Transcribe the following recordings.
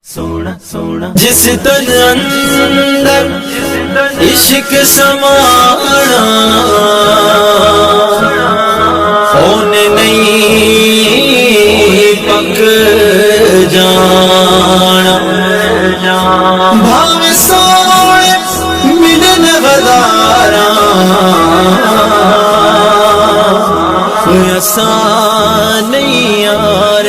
جس تن اندر عشق سمانا ہونے نہیں پک جانا بھاوے سونے ملن بدارا آسان نہیں یار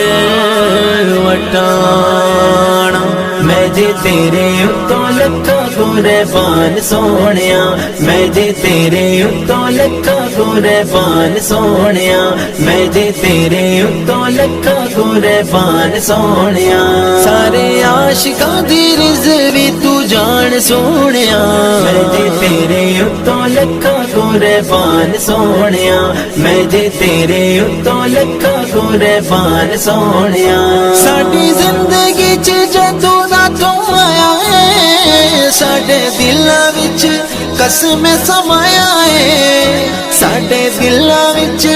وٹانا میں جی تیرے اتوں لکھا قربان سونیا میں جی تیرے اتوں لکھا قربان سونیا میں جی تیرے اتوں لکھا قربان سونیا سارے عاشقاں دی رضوی تو جان سونیا میں جی تیرے اتوں لکھا قربان سونیا میں جی تیرے اتوں لکھا قربان سونیا ساڈی زندگی چ جدوں دا تو آیا ہے ساڈے دلاں وچ قسم سمایا ہے ساڈے دلاں وچ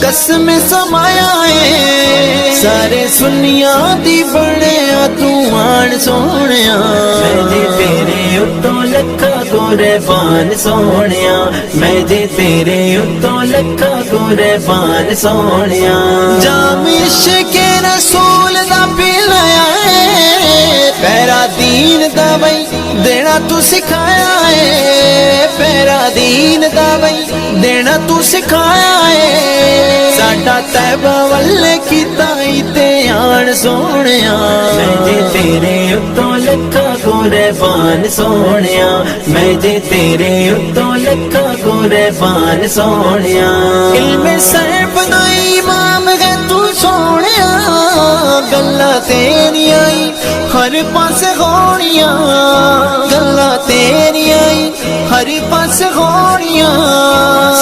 قسم سمایا ہے سارے سنیاں دی بنیا تو آن سونیا میں جی تیرے اتوں لکھا قربان سونیا میں جی تیرے اتوں لکھا قربان سونیا جام عشق رسول دا پلایا ہے پیرا دین دا بھائی دینا تو سکھایا ہے پیرا دین دا بھائی دینا تو سکھایا ہے ساڈا طیبہ والے کی تائی تے آن سونیا میں جی تیرے اتوں لکھا قربان سونیا میں جی تیرے اتوں لکھا قربان سونیا علم صرف دا امام ہے تو سونیا گلاں تیریاں ہر پاس ہونیاں گلاں تیریاں ہر پاس ہونیاں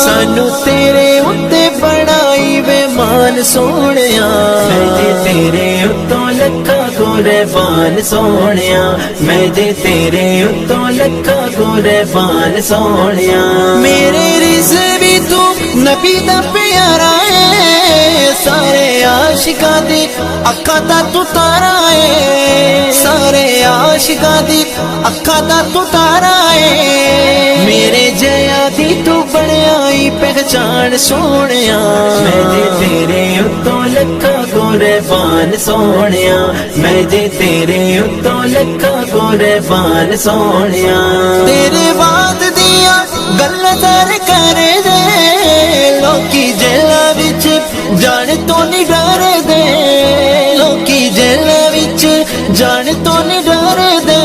سانو تیرے اتے بڑائی بے مان سونیا میں جی تیرے اتوں لکھا قربان سونیا میں جی تیرے اتوں لکھا قربان سونیا میرے رضوی تو نبی دا پیارا ہے سارے عاشقاں دی اکھاں دا تو تارا ہے سارے عاشقاں دی اکھاں دا تو تارا ہے میرے جیا دی تو بڑائی پہچان سونیا میں جی تیرے اتوں لکھا قربان سونیا میں جی تیرے اتوں لکھا قربان سونیا تیرے بعد دیا گلاں تر کرے دے لوکی جیلاں وچ جان تو نہیں ڈر دے لوکی جیلاں وچ جان تو نہیں ڈر دے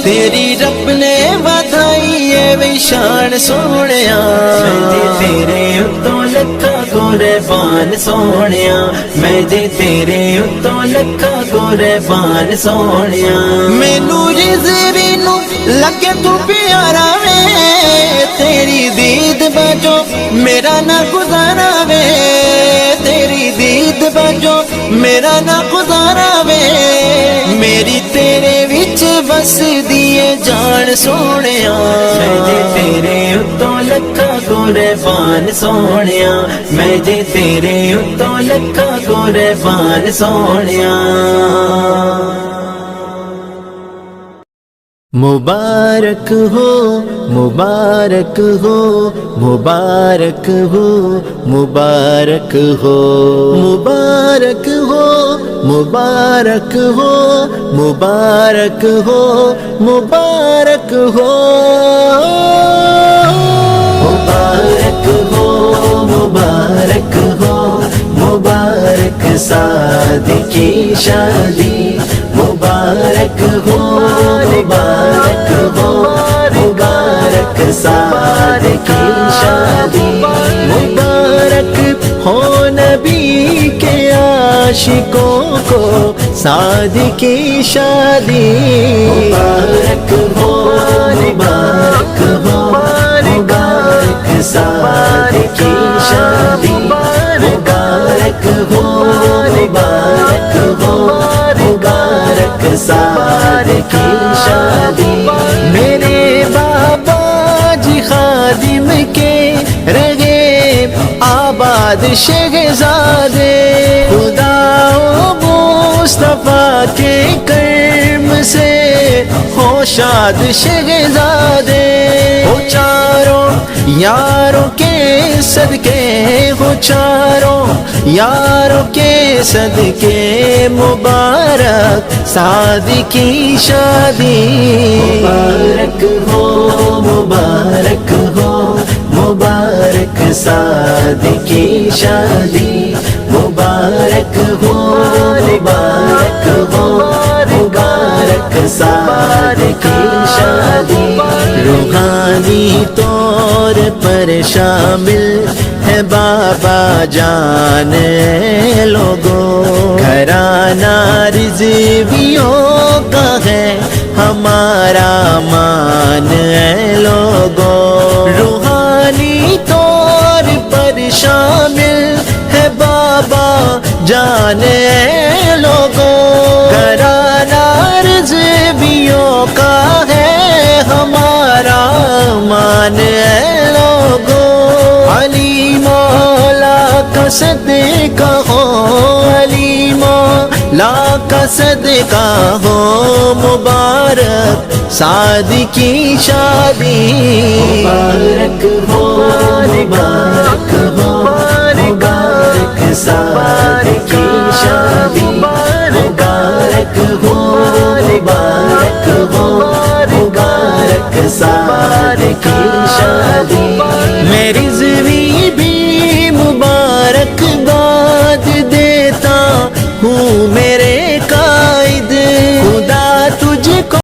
تیری رب نے ودائی ہے وی شان سونیا میں جی تیرے اتوں لکھا قربان سونیا میں جی تیرے اتوں لکھا قربان سونیا مینوں رضوی نو لگے تو پیارا وے تیری دید بجو میرا نہ گزارا وے تیری دید بجو میرا نہ گزارا وے میری تیرے وچ بس دیے جان سونیا میں جی تیرے اتوں لکھا قربان سونیا میں جی تیرے اتوں لکھا قربان سونیا مبارک ہو مبارک ہو مبارک ہو مبارک ہو مبارک ہو مبارک ہو مبارک ہو مبارک ہو مبارک ہو مبارک ہو مبارک سعد کی شادی مبارک ہو مبارک ہو مبارک سعد کی شادی مبارک ہو نبی کے عاشقوں کو سعد کی شادی مبارک ہو مبارک ہو مبارک سعد کی شادی مبارک ہو مبارک ہو مبارک سعد کی شادی میرے بابا جی خادم کے رہے آباد شہزادے خدا و مصطفیٰ کے کر شاد شہزادے ہو چاروں یاروں کے صدقے ہو چاروں یاروں کے صدقے مبارک سعد کی شادی مبارک ہو مبارک ہو مبارک سعد کی شادی مبارک ہو مبارک ہو مبارک سعد کی شادی روحانی طور پر شامل ہے بابا جان لوگوں گھرانہ رضویوں کا ہے ہمارا مان لوگوں روحانی طور پر شامل ہے بابا جان لوگوں گھرانہ رضویوں کا ہے ہمارا مان لوگوں علی مولا کا صدقہ ہو علی مولا کا صدقہ ہو مبارک سعد کی شادی مبارک ہو مبارک ہو مبارک سعد کی شادی مبارک ہو مبارک ہو مبارک سعد کی شادی میری